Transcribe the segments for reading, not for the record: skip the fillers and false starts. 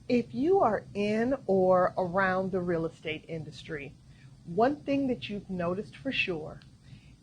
If you are in or around the real estate industry, one thing that you've noticed for sure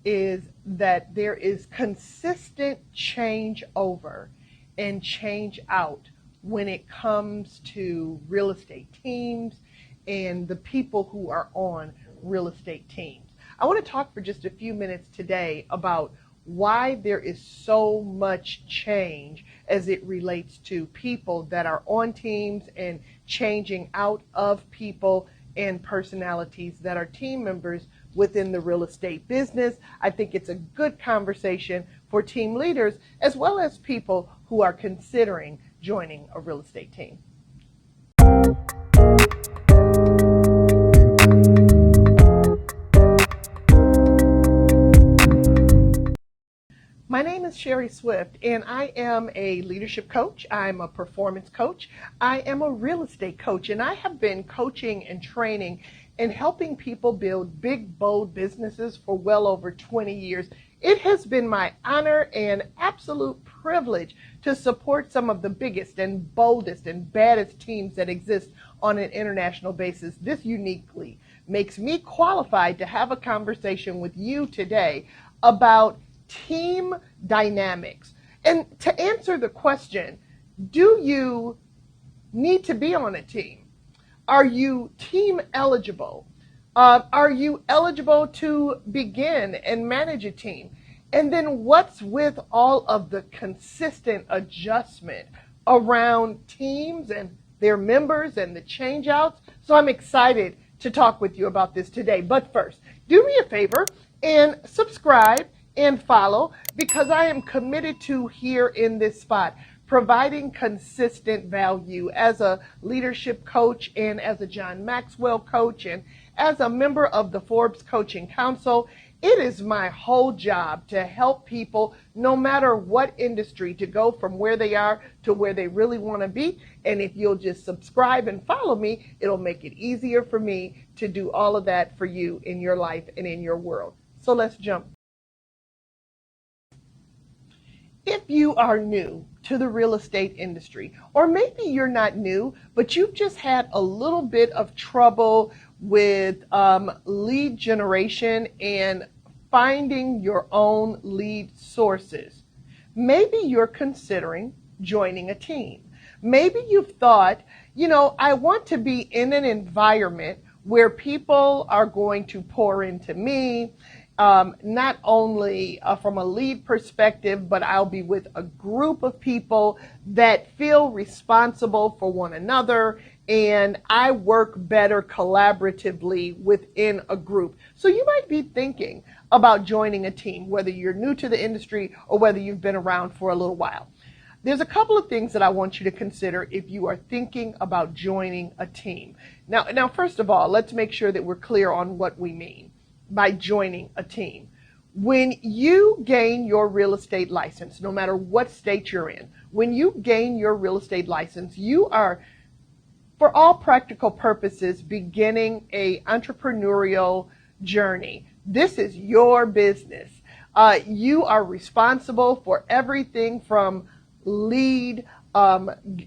is that there is consistent change over and change out when it comes to real estate teams and the people who are on real estate teams. I want to talk for just a few minutes today about why there is so much change as it relates to people that are on teams and changing out of people and personalities that are team members within the real estate business. I think it's a good conversation for team leaders as well as people who are considering joining a real estate team. My name is Sherry Swift, and I am a leadership coach. I'm a performance coach. I am a real estate coach, and I have been coaching and training and helping people build big, bold businesses for well over 20 years. It has been my honor and absolute privilege to support some of the biggest and boldest and baddest teams that exist on an international basis. This uniquely makes me qualified to have a conversation with you today about team dynamics. And to answer the question, do you need to be on a team? Are you team eligible? Are you eligible to begin and manage a team? And then what's with all of the consistent adjustment around teams and their members and the change outs? So I'm excited to talk with you about this today. But first, do me a favor and subscribe and follow, because I am committed to here in this spot providing consistent value as a leadership coach and as a John Maxwell coach and as a member of the Forbes Coaching Council. It is my whole job to help people, no matter what industry, to go from where they are to where they really want to be. And if you'll just subscribe and follow me, it'll make it easier for me to do all of that for you in your life and in your world. So let's jump. If you are new to the real estate industry, or maybe you're not new, but you've just had a little bit of trouble with lead generation and finding your own lead sources, maybe you're considering joining a team. Maybe you've thought, I want to be in an environment where people are going to pour into me. Not only from a lead perspective, but I'll be with a group of people that feel responsible for one another, and I work better collaboratively within a group. So you might be thinking about joining a team, whether you're new to the industry or whether you've been around for a little while. There's a couple of things that I want you to consider if you are thinking about joining a team. Now, first of all, let's make sure that we're clear on what we mean by joining a team. When you gain your real estate license, no matter what state you're in, when you gain your real estate license, you are, for all practical purposes, beginning an entrepreneurial journey. This is your business. You are responsible for everything from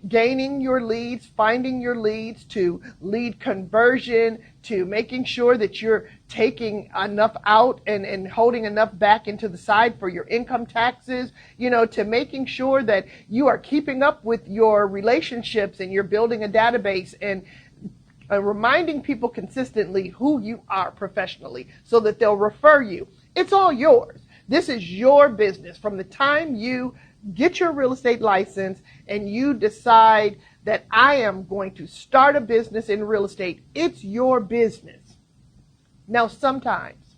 gaining your leads, finding your leads, to lead conversion, to making sure that you're taking enough out and holding enough back into the side for your income taxes, to making sure that you are keeping up with your relationships and you're building a database and reminding people consistently who you are professionally so that they'll refer you. It's all yours. This is your business. From the time you get your real estate license and you decide that I am going to start a business in real estate, it's your business. Now, sometimes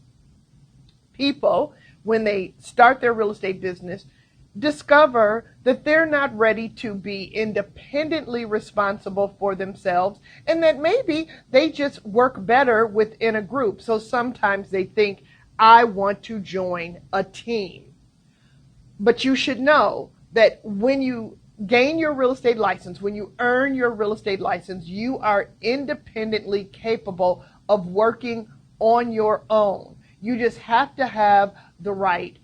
people, when they start their real estate business, discover that they're not ready to be independently responsible for themselves, and that maybe they just work better within a group. So sometimes they think, I want to join a team. But you should know that when you gain your real estate license, when you earn your real estate license, you are independently capable of working on your own. You just have to have the right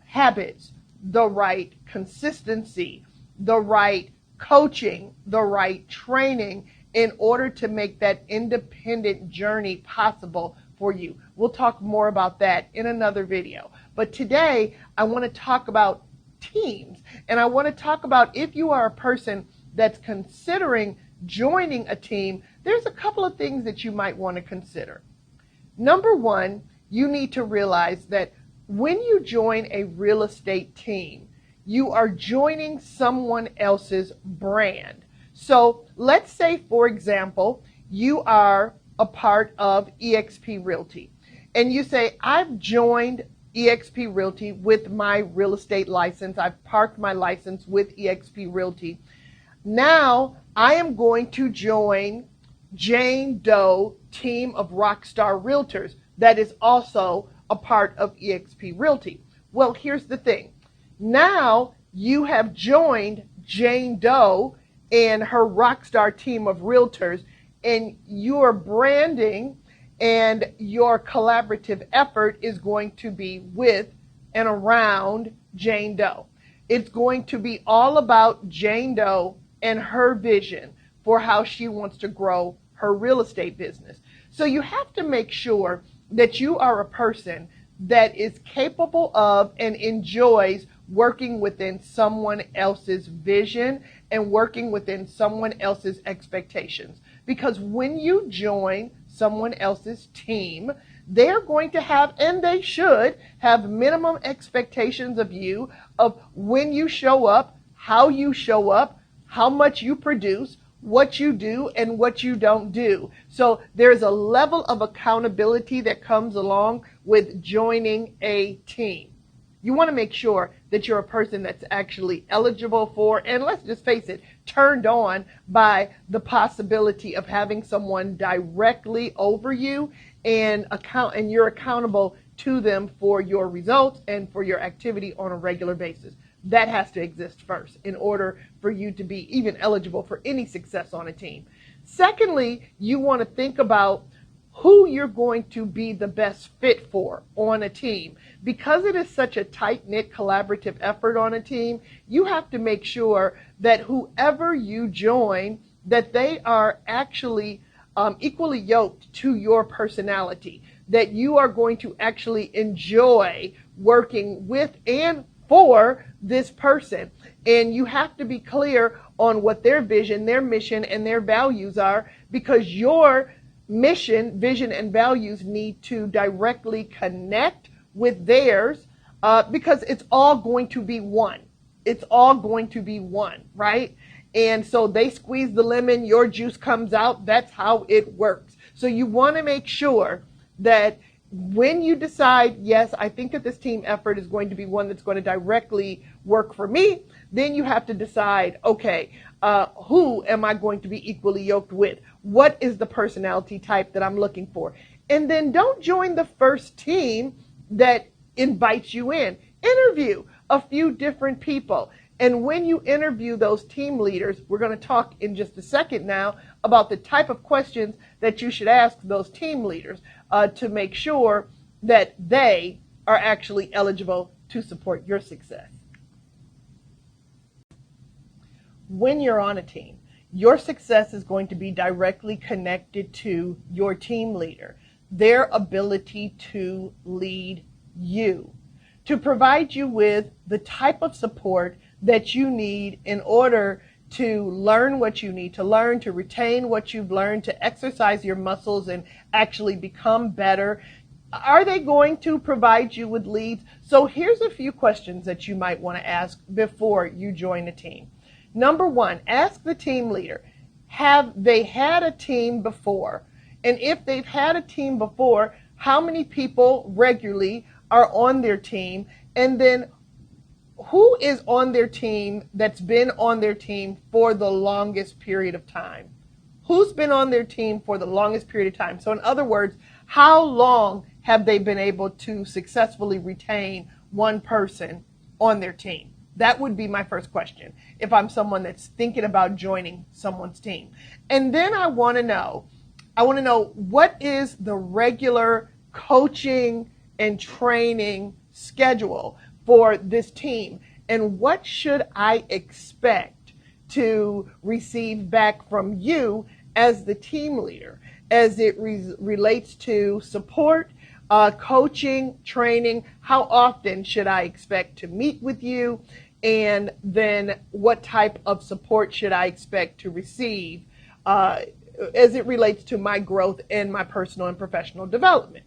habits, the right consistency, the right coaching, the right training in order to make that independent journey possible for you. We'll talk more about that in another video. But today, I want to talk about teams. And I want to talk about if you are a person that's considering joining a team, there's a couple of things that you might want to consider. Number one, you need to realize that when you join a real estate team, you are joining someone else's brand. So let's say, for example, you are a part of eXp Realty and you say, I've joined eXp Realty with my real estate license. I've parked my license with eXp Realty. Now I am going to join Jane Doe team of Rockstar Realtors that is also a part of eXp Realty. Well, here's the thing. Now you have joined Jane Doe and her Rockstar team of Realtors, and your branding and your collaborative effort is going to be with and around Jane Doe. It's going to be all about Jane Doe and her vision for how she wants to grow her real estate business. So you have to make sure that you are a person that is capable of and enjoys working within someone else's vision and working within someone else's expectations. Because when you join someone else's team, they're going to have, and they should have, minimum expectations of you, of when you show up, how much you produce, what you do, and what you don't do. So there's a level of accountability that comes along with joining a team. You want to make sure that you're a person that's actually eligible for, and let's just face it, turned on by the possibility of having someone directly over you and you're accountable to them for your results and for your activity on a regular basis. That has to exist first in order for you to be even eligible for any success on a team. Secondly, you want to think about who you're going to be the best fit for on a team. Because it is such a tight-knit collaborative effort on a team, you have to make sure that whoever you join, that they are actually equally yoked to your personality, that you are going to actually enjoy working with and for this person. And you have to be clear on what their vision, their mission, and their values are, because your mission, vision, and values need to directly connect with theirs, because it's all going to be one. It's all going to be one, right? And so they squeeze the lemon, your juice comes out. That's how it works. So you want to make sure that when you decide, yes, I think that this team effort is going to be one that's going to directly work for me, then you have to decide, okay, who am I going to be equally yoked with? What is the personality type that I'm looking for? And then don't join the first team that invites you in. Interview a few different people. And when you interview those team leaders, we're going to talk in just a second now about the type of questions that you should ask those team leaders to make sure that they are actually eligible to support your success. When you're on a team, your success is going to be directly connected to your team leader, their ability to lead you, to provide you with the type of support that you need in order to learn what you need to learn, to retain what you've learned, to exercise your muscles and actually become better. Are they going to provide you with leads? So here's a few questions that you might want to ask before you join a team. Number one, ask the team leader, have they had a team before? And if they've had a team before, how many people regularly are on their team? And then who is on their team that's been on their team for the longest period of time? Who's been on their team for the longest period of time? So in other words, how long have they been able to successfully retain one person on their team? That would be my first question if I'm someone that's thinking about joining someone's team. And then I want to know what is the regular coaching and training schedule for this team, and what should I expect to receive back from you as the team leader, as it relates to support, coaching, training? How often should I expect to meet with you? And then what type of support should I expect to receive as it relates to my growth and my personal and professional development?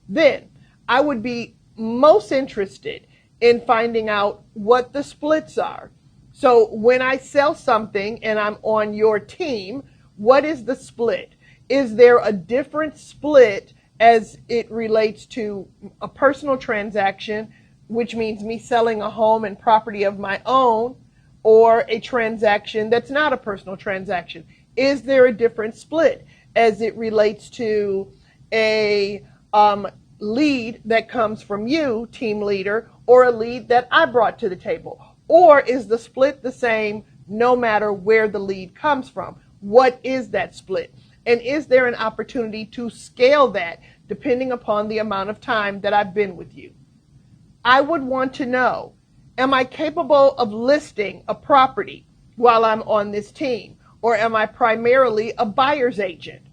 Then I would be most interested in finding out what the splits are. So when I sell something and I'm on your team, what is the split? Is there a different split as it relates to a personal transaction, which means me selling a home and property of my own, or a transaction that's not a personal transaction? Is there a different split as it relates to a lead that comes from you, team leader, or a lead that I brought to the table? Or is the split the same no matter where the lead comes from? What is that split? And is there an opportunity to scale that depending upon the amount of time that I've been with you? I would want to know, am I capable of listing a property while I'm on this team? Or am I primarily a buyer's agent?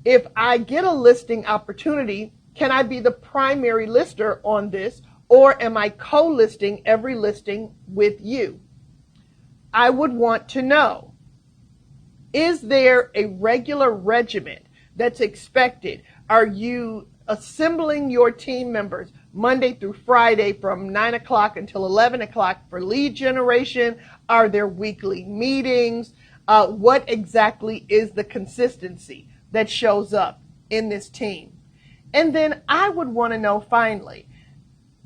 If I get a listing opportunity, can I be the primary lister on this? Or am I co-listing every listing with you? I would want to know, is there a regular regimen that's expected? Are you assembling your team members Monday through Friday from 9 o'clock until 11 o'clock for lead generation? Are there weekly meetings? What exactly is the consistency that shows up in this team? And then I would want to know, finally,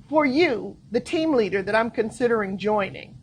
for you, the team leader that I'm considering joining,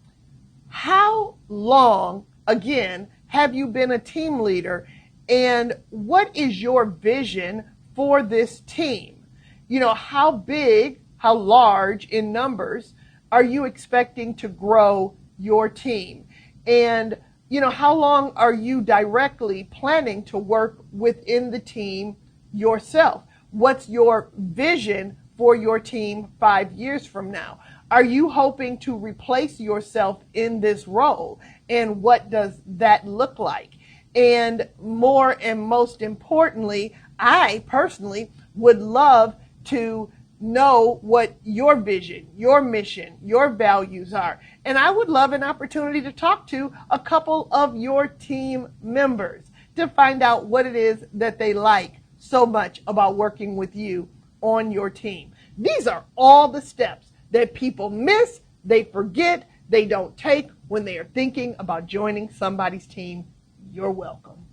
how long, again, have you been a team leader, and what is your vision for this team? You know, how big, how large in numbers are you expecting to grow your team? And, you know, how long are you directly planning to work within the team yourself? What's your vision for your team 5 years from now? Are you hoping to replace yourself in this role? And what does that look like? And more and most importantly, I personally would love to know what your vision, your mission, your values are. And I would love an opportunity to talk to a couple of your team members to find out what it is that they like so much about working with you on your team. These are all the steps that people miss, they forget, they don't take when they are thinking about joining somebody's team. You're welcome.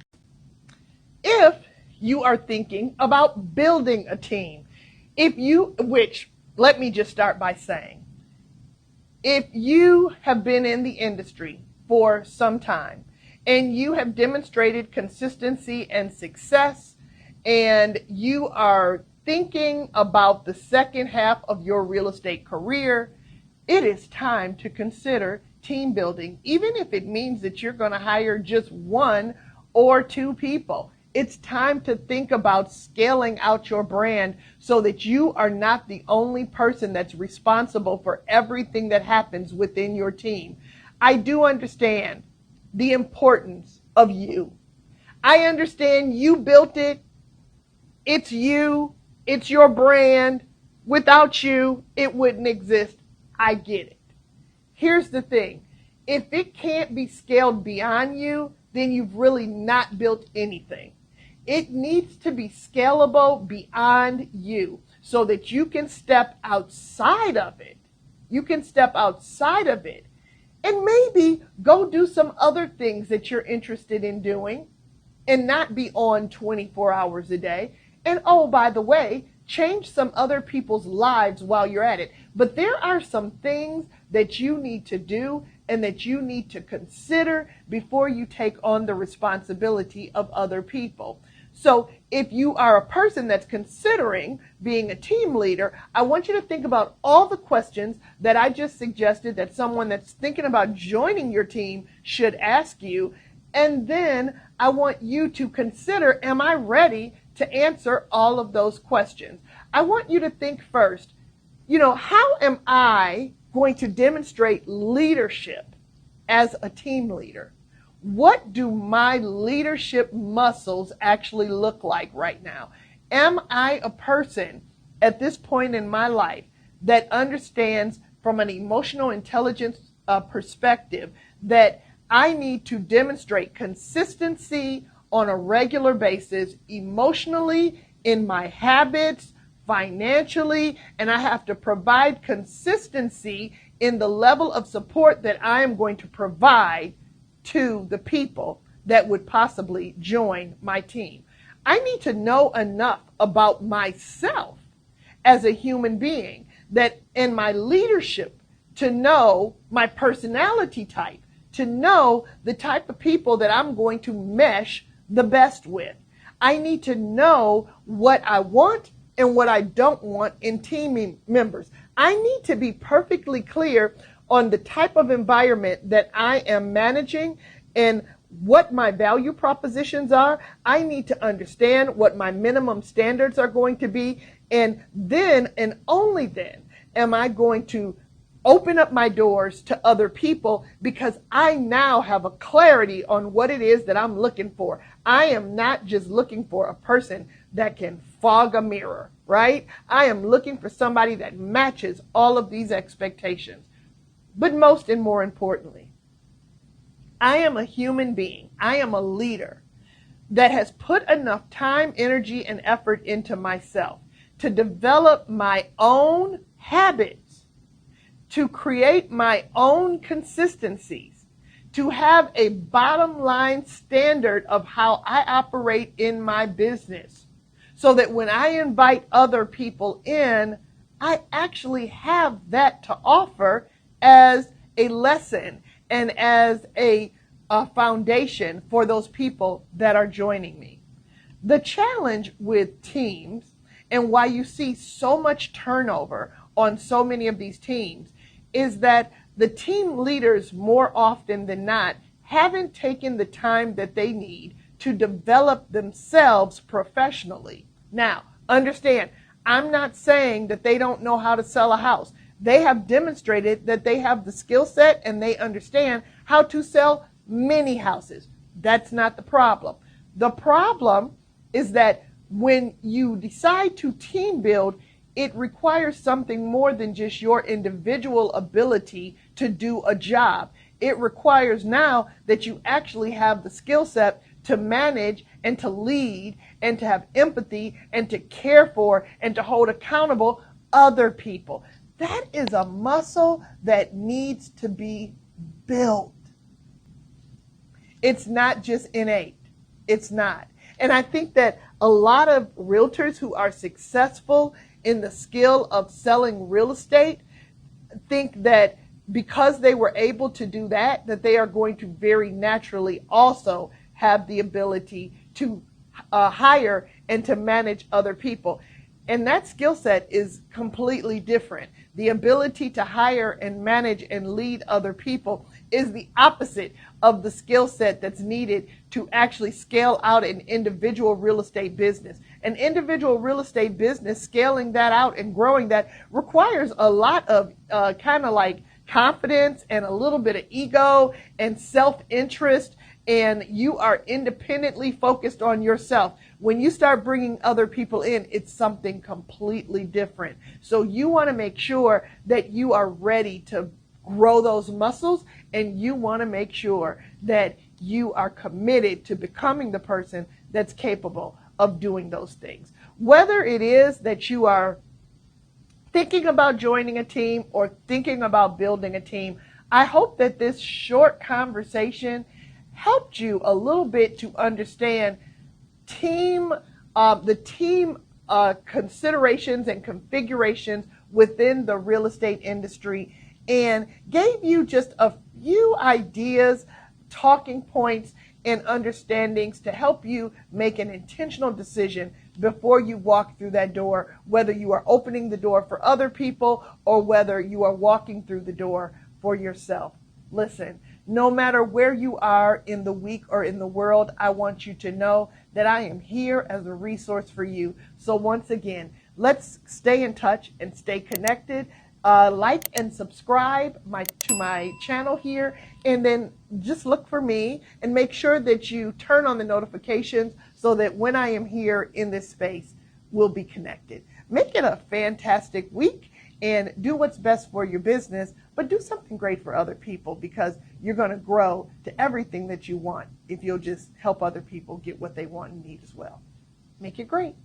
If you are thinking about building a team, which let me just start by saying, if you have been in the industry for some time and you have demonstrated consistency and success, and you are thinking about the second half of your real estate career, it is time to consider team building, even if it means that you're going to hire just 1 or 2 people. It's time to think about scaling out your brand so that you are not the only person that's responsible for everything that happens within your team. I do understand the importance of you. I understand you built it. It's you. It's your brand. Without you, it wouldn't exist. I get it. Here's the thing. If it can't be scaled beyond you, then you've really not built anything. It needs to be scalable beyond you so that you can step outside of it. You can step outside of it and maybe go do some other things that you're interested in doing and not be on 24 hours a day. And oh, by the way, change some other people's lives while you're at it. But there are some things that you need to do and that you need to consider before you take on the responsibility of other people. So if you are a person that's considering being a team leader, I want you to think about all the questions that I just suggested that someone that's thinking about joining your team should ask you. And then I want you to consider, am I ready to answer all of those questions? I want you to think first, how am I going to demonstrate leadership as a team leader? What do my leadership muscles actually look like right now? Am I a person at this point in my life that understands from an emotional intelligence perspective that I need to demonstrate consistency on a regular basis, emotionally, in my habits, financially, and I have to provide consistency in the level of support that I am going to provide to the people that would possibly join my team. I need to know enough about myself as a human being that in my leadership to know my personality type, to know the type of people that I'm going to mesh the best with. I need to know what I want and what I don't want in team members. I need to be perfectly clear on the type of environment that I am managing and what my value propositions are. I need to understand what my minimum standards are going to be. And then, and only then, am I going to open up my doors to other people, because I now have a clarity on what it is that I'm looking for. I am not just looking for a person that can fog a mirror, right? I am looking for somebody that matches all of these expectations. But most and more importantly, I am a human being. I am a leader that has put enough time, energy, and effort into myself to develop my own habits, to create my own consistencies, to have a bottom line standard of how I operate in my business, so that when I invite other people in, I actually have that to offer as a lesson and as a foundation for those people that are joining me. The challenge with teams, and why you see so much turnover on so many of these teams, is that the team leaders more often than not haven't taken the time that they need to develop themselves professionally. Now, understand, I'm not saying that they don't know how to sell a house. They have demonstrated that they have the skill set and they understand how to sell many houses. That's not the problem. The problem is that when you decide to team build, it requires something more than just your individual ability to do a job. It requires now that you actually have the skill set to manage and to lead and to have empathy and to care for and to hold accountable other people. That is a muscle that needs to be built. It's not just innate. It's not. And I think that a lot of realtors who are successful in the skill of selling real estate think that because they were able to do that, that they are going to very naturally also have the ability to hire and to manage other people. And that skill set is completely different. The ability to hire and manage and lead other people is the opposite of the skill set that's needed to actually scale out an individual real estate business. An individual real estate business, scaling that out and growing that, requires a lot of kind of like confidence and a little bit of ego and self-interest, and you are independently focused on yourself. When you start bringing other people in, it's something completely different. So you want to make sure that you are ready to grow those muscles, and you want to make sure that you are committed to becoming the person that's capable of doing those things. Whether it is that you are thinking about joining a team or thinking about building a team, I hope that this short conversation helped you a little bit to understand the team considerations and configurations within the real estate industry, and gave you just a few ideas, talking points, and understandings to help you make an intentional decision before you walk through that door, whether you are opening the door for other people or whether you are walking through the door for yourself. Listen, no matter where you are in the week or in the world, I want you to know that I am here as a resource for you. So once again, let's stay in touch and stay connected. like and subscribe to my channel here, and then just look for me and make sure that you turn on the notifications so that when I am here in this space, we'll be connected. Make it a fantastic week and do what's best for your business, but do something great for other people, because you're going to grow to everything that you want if you'll just help other people get what they want and need as well. Make it great.